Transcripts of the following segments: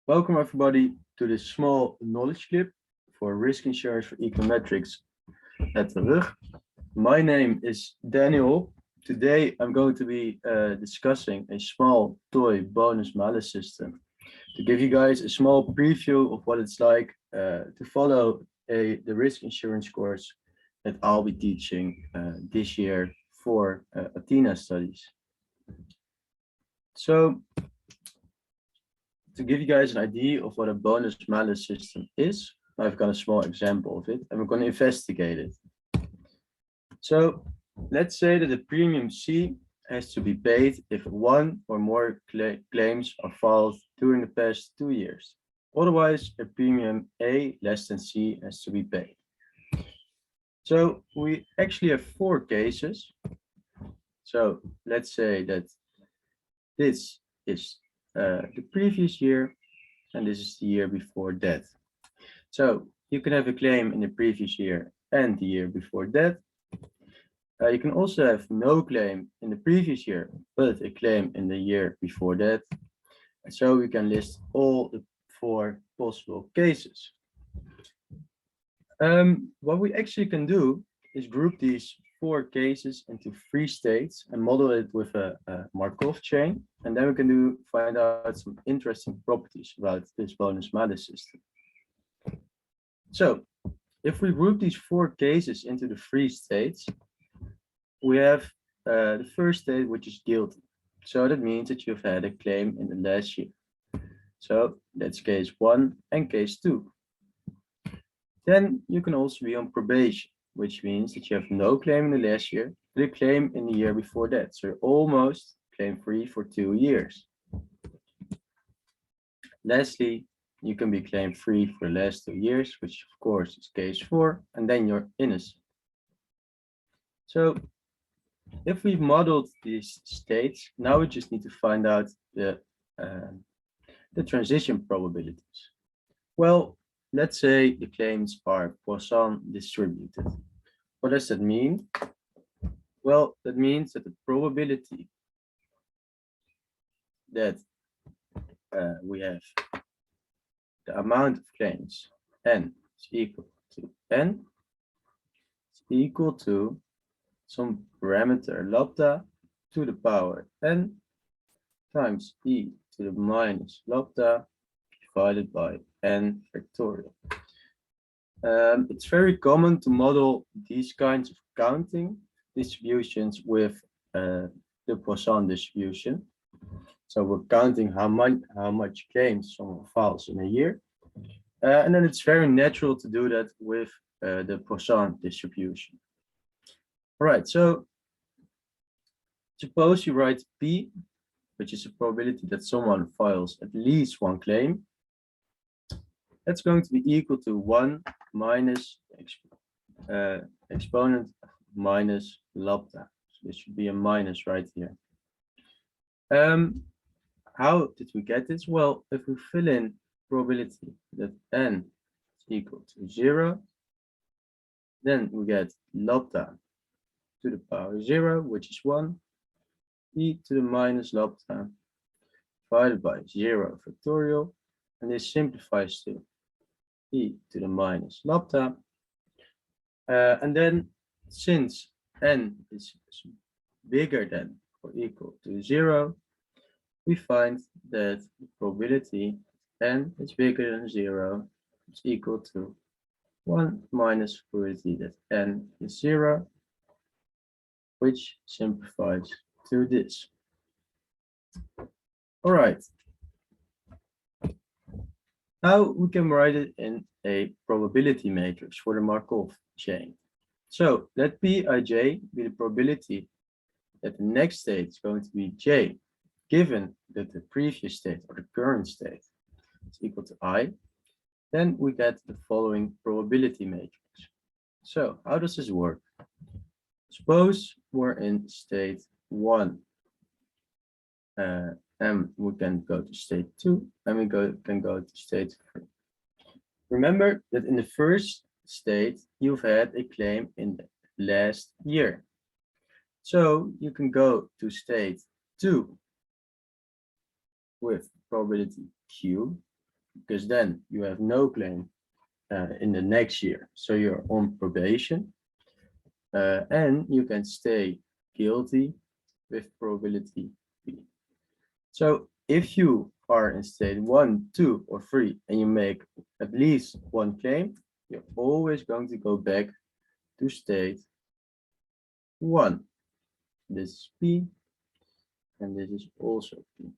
Welcome everybody to this small knowledge clip for risk insurance for econometrics at the rug. My name is Daniel Hop. Today I'm going to be discussing a small toy bonus-malus system to give you guys a small preview of what it's like to follow the risk insurance course that I'll be teaching this year for Athena studies. So to give you guys an idea of what a bonus-malus system is, I've got a small example of it and we're going to investigate it. So let's say that the premium C has to be paid if one or more claims are filed during the past 2 years. Otherwise, a premium A less than C has to be paid. So we actually have 4 cases. So let's say that this is the previous year and this is the year before that. So you can have a claim in the previous year and the year before that. You can also have no claim in the previous year, but a claim in the year before that. And so we can list all the 4 possible cases. What we actually can do is group these 4 cases into 3 states and model it with a Markov chain. And then we can find out some interesting properties about this bonus-malus system. So if we group these 4 cases into the 3 states, we have the first state, which is guilty. So that means that you've had a claim in the last year. So that's case 1 and case 2. Then you can also be on probation, which means that you have no claim in the last year, but a claim in the year before that. So you're almost claim free for 2 years. Lastly, you can be claim free for the last 2 years, which of course is case 4, and then you're innocent. So if we've modeled these states, now we just need to find out the transition probabilities. Well, let's say the claims are Poisson distributed. What does that mean? Well, that means that the probability that we have the amount of claims n is equal to n is equal to some parameter lambda to the power n times e to the minus lambda divided by n factorial. It's very common to model these kinds of counting distributions with the Poisson distribution. So we're counting how much claims someone files in a year. And then it's very natural to do that with the Poisson distribution. All right, so suppose you write P, which is a probability that someone files at least 1 claim. That's going to be equal to 1 minus exponent minus lambda. So this should be a minus right here. How did we get this? Well, if we fill in probability that n is equal to 0, then we get lambda to the power 0, which is 1, e to the minus lambda divided by 0 factorial, and this simplifies to e to the minus lambda. And then since n is bigger than or equal to 0, we find that the probability n is bigger than 0 is equal to 1 minus probability that n is 0, which simplifies to this. All right. Now we can write it in a probability matrix for the Markov chain. So let Pij be the probability that the next state is going to be j, given that the previous state or the current state is equal to I. Then we get the following probability matrix. So how does this work? Suppose we're in state 1. And we can go to state 2, and we can go to state 3. Remember that in the first state, you've had a claim in the last year. So you can go to state 2 with probability Q, because then you have no claim in the next year. So you're on probation, and you can stay guilty with probability B. So if you are in state 1, 2, or 3, and you make at least one claim, you're always going to go back to state 1. This is P, and this is also P.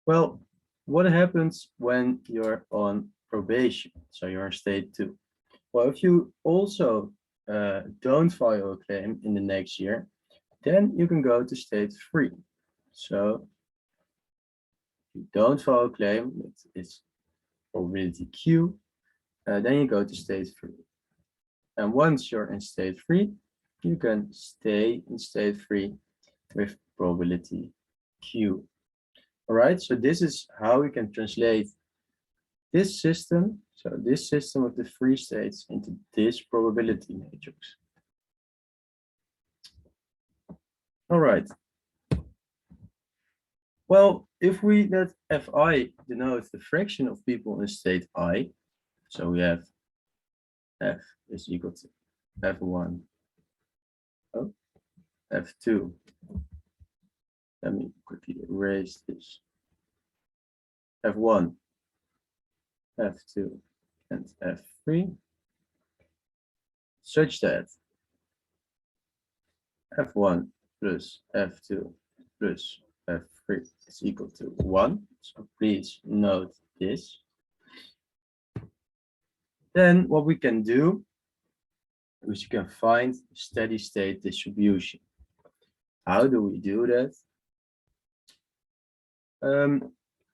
Well, what happens when you're on probation? So you're in state 2. Well, if you also don't file a claim in the next year, then you can go to state 3. So if you don't file a claim, it's probability Q, then you go to state 3. And once you're in state 3, you can stay in state 3 with probability Q. All right, so this is how we can translate this system, so this system of the 3 states, into this probability matrix. All right. Well, if we let Fi denote the fraction of people in state I, so we have F is equal to F1, oh, F2. Let me quickly erase this. F1, F2, and F3, such that F1 plus F2 plus F3 is equal to 1. So please note this. Then what we can do is you can find steady state distribution. How do we do that?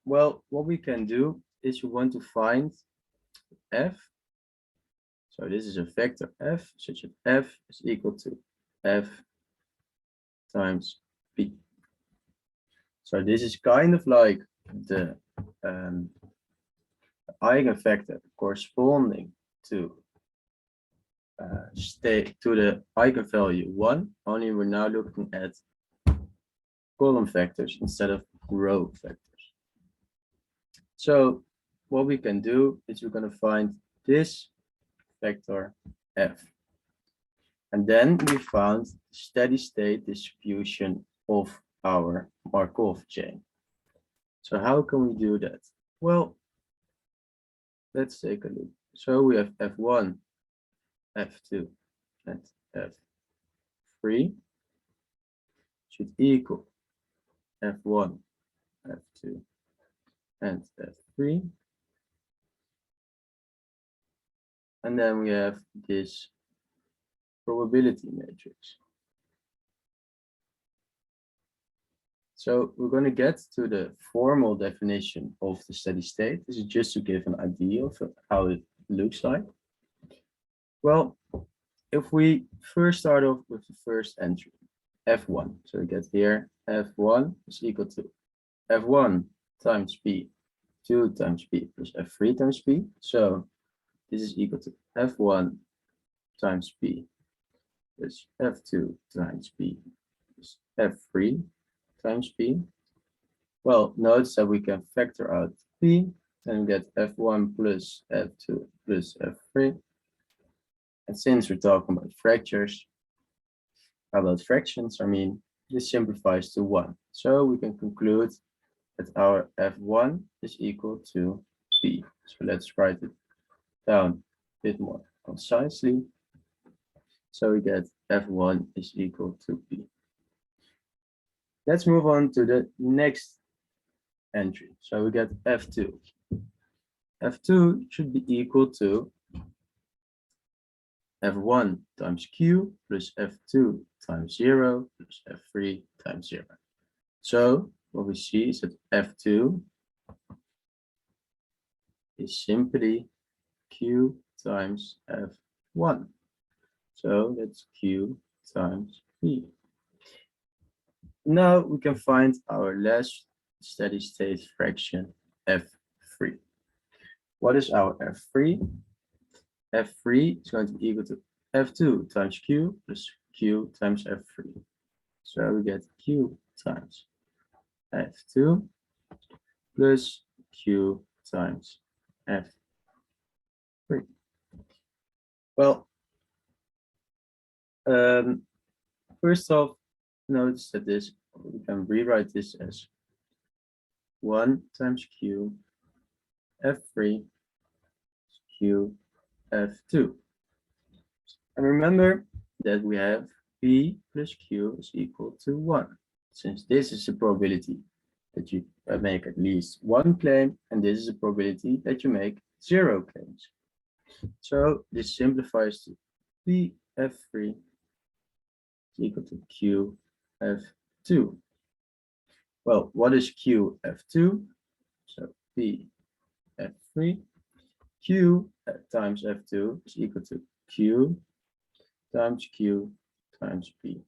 Well, what we can do is we want to find F. So this is a vector F, such that F is equal to F times P. So this is kind of like the eigenvector corresponding to the eigenvalue 1, only we're now looking at column vectors instead of row vectors. So what we can do is we're going to find this vector F. And then we found steady state distribution of our Markov chain. So how can we do that? Well, let's take a look. So we have F1, F2, and F3 should equal F1, F2, and F3. And then we have this probability matrix. So we're going to get to the formal definition of the steady state. This is just to give an idea of how it looks like. Well, if we first start off with the first entry, F1. So we get here F1 is equal to F1 times P, 2 times P plus F3 times P. So this is equal to F1 times P plus F2 times P plus F3 times P. Well, notice that we can factor out P and get F1 plus F2 plus F3. And since we're talking about fractures, fractions, this simplifies to 1. So we can conclude that our F1 is equal to P. So let's write it down a bit more concisely. So we get F1 is equal to P. Let's move on to the next entry. So we get F2. F2 should be equal to F1 times Q plus F2 times 0 plus F3 times 0. So what we see is that F2 is simply Q times F1. So that's Q times P. Now we can find our last steady state fraction, F3. What is our F3? F3 is going to be equal to F2 times Q plus Q times F3. So we get Q times F2. plus Q times F3. Well, first off, notice that this, we can rewrite this as 1 times Q F3 Q F2. And remember that we have P plus Q is equal to 1. Since this is a probability that you make at least one claim, and this is a probability that you make 0 claims. So this simplifies to P F3 is equal to Q F2. Well, what is Q F2? So P F3 Q times F2 is equal to Q times Q times P.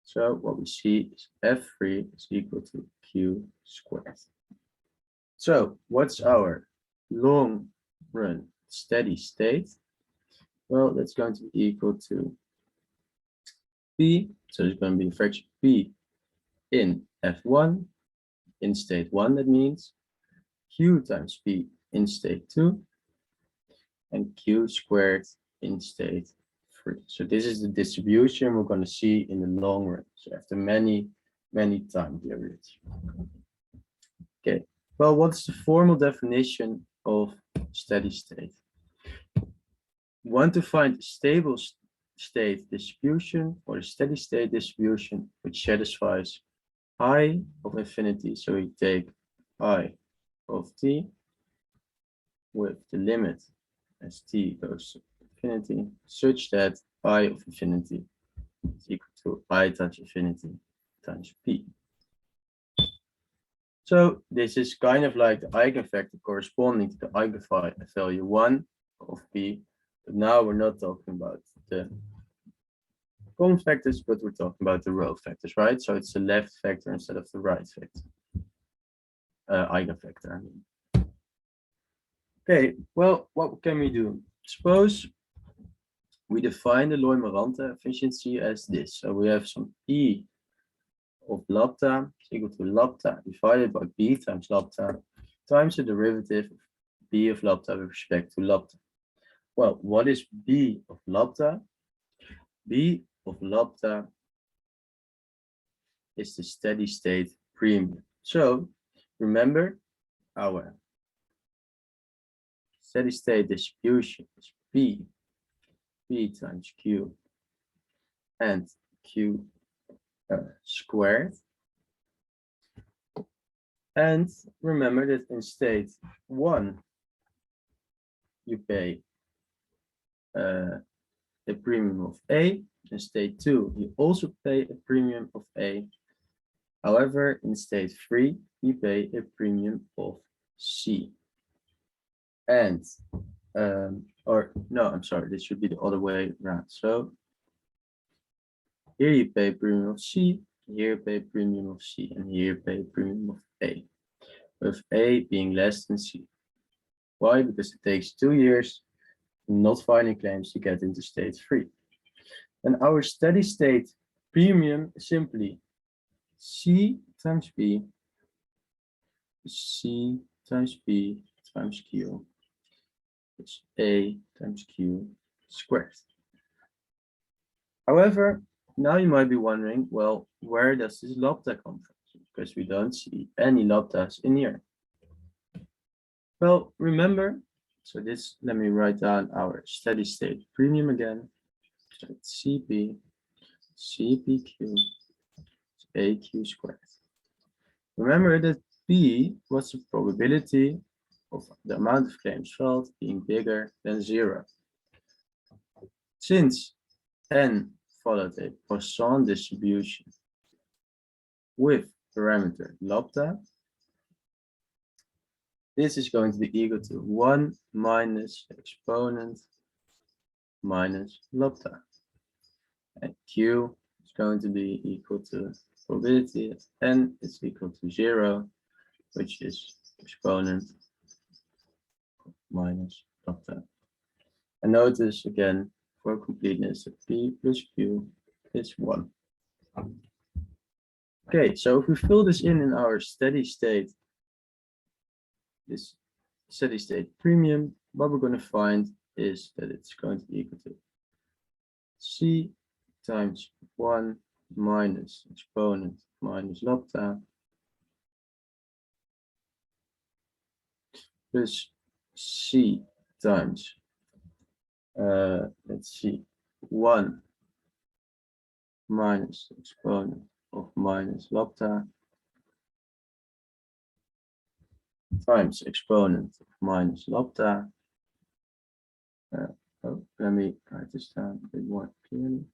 So what we see is F3 is equal to Q squared. So what's our long run steady state? Well, that's going to be equal to P. So it's going to be a fraction P in F1 in state 1, that means Q times P in state 2 and Q squared in state 3. So this is the distribution we're going to see in the long run. So after many time periods. Okay, well, what's the formal definition of steady state? We want to find a stable state distribution or a steady state distribution which satisfies I of infinity. So we take I of t with the limit as t goes to infinity, such that I of infinity is equal to I times infinity times p. So this is kind of like the eigenvector corresponding to the eigenvalue 1 of p. But now we're not talking about the column factors, but we're talking about the row factors, right? So it's the left factor instead of the right factor. Eigenvector, I mean. Okay, well, what can we do? Suppose we define the Loy-Maranta efficiency as this. So we have some E of lambda is equal to lambda divided by B times lambda times the derivative of B of lambda with respect to lambda. Well, what is B of lambda? B of lambda is the steady state premium. So remember, our steady state distribution is P times Q and Q squared. And remember that in state 1, you pay a premium of A. In state 2, you also pay a premium of A. However, in state 3, you pay a premium of C. And, or no, I'm sorry, this should be the other way around. So here you pay a premium of C, here you pay a premium of C, and here you pay a premium of A, with A being less than C. Why? Because it takes 2 years not filing claims to get into state 3. And our steady state premium is simply C times B, C times B times Q, it's A times Q squared. However, now you might be wondering, well, where does this lambda come from? Because we don't see any lambdas in here. Well, remember, so this, let me write down our steady state premium again. So it's CP, CPQ, AQ squared. Remember that P was the probability of the amount of claims filed being bigger than 0. Since N followed a Poisson distribution with parameter lambda, this is going to be equal to 1 minus exponent minus lambda. And Q is going to be equal to probability that N is equal to 0, which is exponent minus lambda. And notice again, for completeness, that P plus Q is 1. Okay, so if we fill this in our steady state this steady state premium, what we're going to find is that it's going to be equal to C times 1 minus exponent minus lambda plus C times, let's see, 1 minus exponent of minus lambda times exponent of minus lambda. Let me write this down a bit more clearly.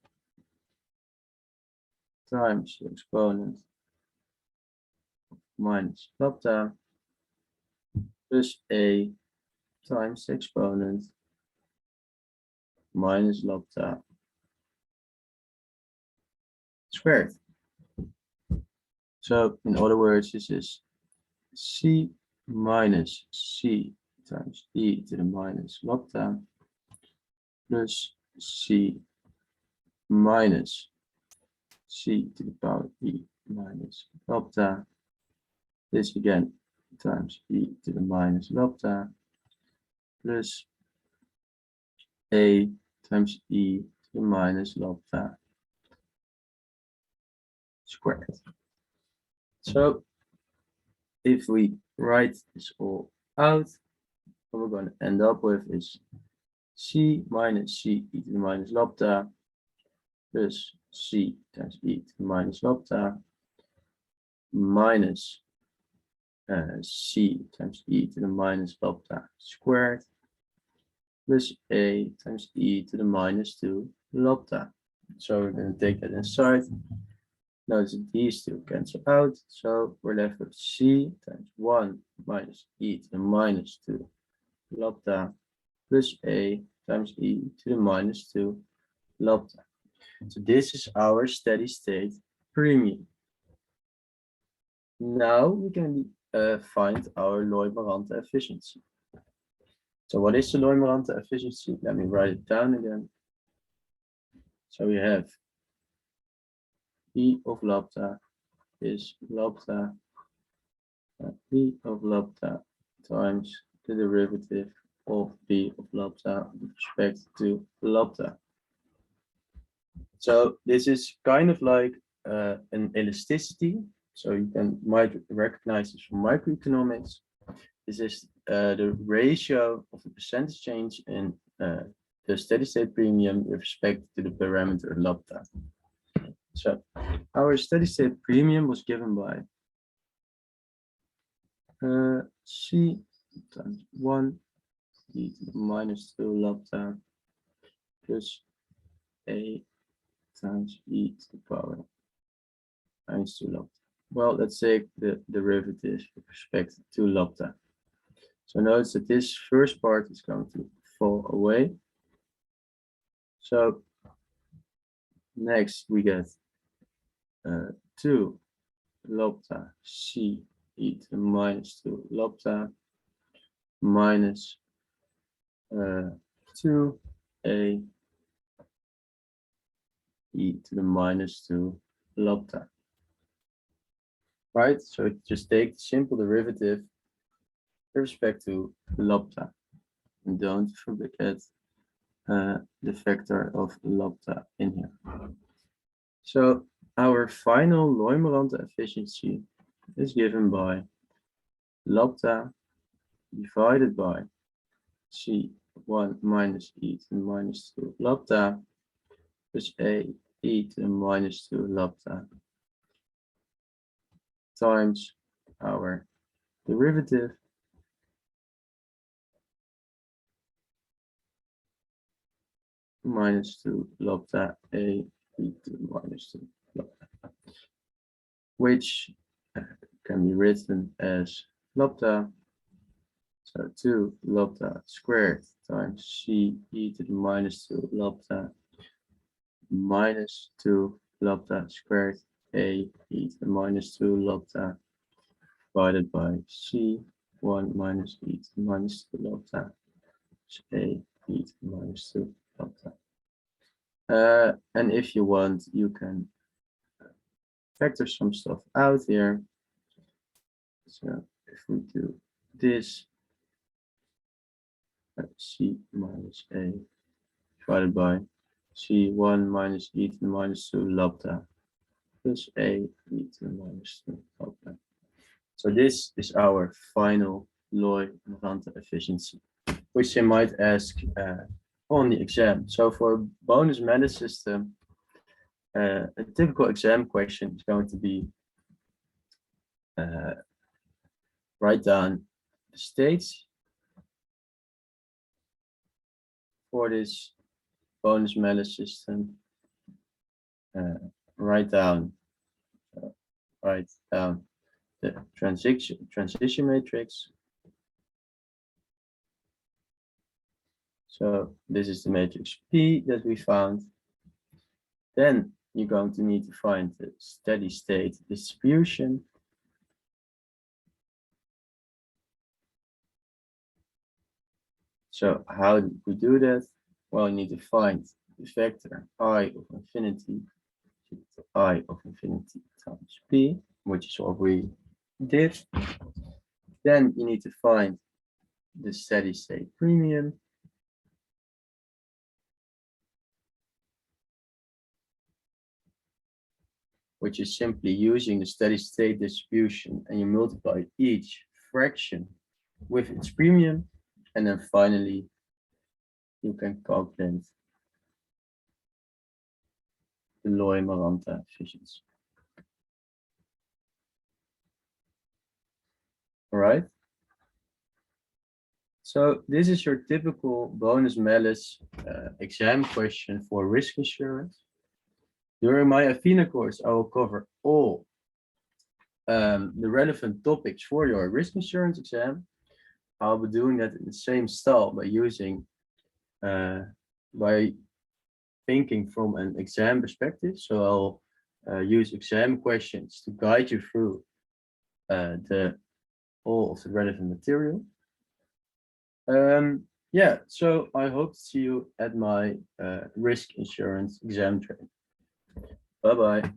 Times the exponent of minus lambda plus a times the exponent minus lambda squared. So in other words, this is C minus C times e to the minus lambda plus C minus C to the power e minus lambda. This again times e to the minus lambda plus a times e to the minus lambda squared. So if we write this all out, what we're going to end up with is C minus C e to the minus lambda plus C times e to the minus lambda minus C times e to the minus lambda squared plus a times e to the minus 2 lambda. So we're going to take that inside. Notice that these two cancel out, so we're left with C times 1 minus e to the minus 2 lambda plus a times e to the minus 2 lambda. So this is our steady state premium. Now we can find our Loy-Maranta efficiency. So what is the Loy-Maranta efficiency? Let me write it down again. So we have E of lambda is lambda E of lambda times the derivative of B of lambda with respect to lambda. So this is kind of like an elasticity. So you might recognize this from microeconomics. This is the ratio of the percentage change in the steady state premium with respect to the parameter lambda. So our steady state premium was given by C times 1 e to the minus 2 lambda plus a times e to the power minus 2 lambda. Well, let's take the derivative with respect to lambda. So notice that this first part is going to fall away. So next we get 2 lambda c e to the minus 2 lambda minus 2a e to the minus 2 lambda. Right, so just take the simple derivative with respect to lambda, and don't forget the factor of lambda in here. So our final Loy-Maranta efficiency is given by lambda divided by C1 minus e to the minus 2 lambda plus a e to the minus 2 lambda times our derivative minus 2 lambda a e to the minus 2 lambda, which can be written as lambda, so 2 lambda squared times c e to the minus 2 lambda minus 2 lambda squared a e to the minus 2 lambda divided by c1 minus e to the minus 2 lambda a e to the minus 2 lambda. And if you want, you can factor some stuff out here. So if we do this C minus A divided by C1 minus e to the minus 2 lambda plus A e to the minus 2 lambda. So this is our final Loy-Maranta efficiency, which they might ask on the exam. So for bonus-malus system, a typical exam question is going to be write down the states for this bonus-malus system. Write down the transition matrix. So this is the matrix P that we found. Then you're going to need to find the steady state distribution. So how do we do that? Well, you need to find the vector I of infinity to I of infinity times P, which is what we did. Then you need to find the steady state premium. Which is simply using the steady state distribution, and you multiply each fraction with its premium, and then finally you can calculate the Loy-Maranta efficiency. All right. So this is your typical bonus-malus exam question for risk insurance. During my Athena course, I will cover all the relevant topics for your risk insurance exam. I'll be doing that in the same style by using, by thinking from an exam perspective. So I'll use exam questions to guide you through all of the relevant material. Yeah, so I hope to see you at my risk insurance exam training. Bye-bye.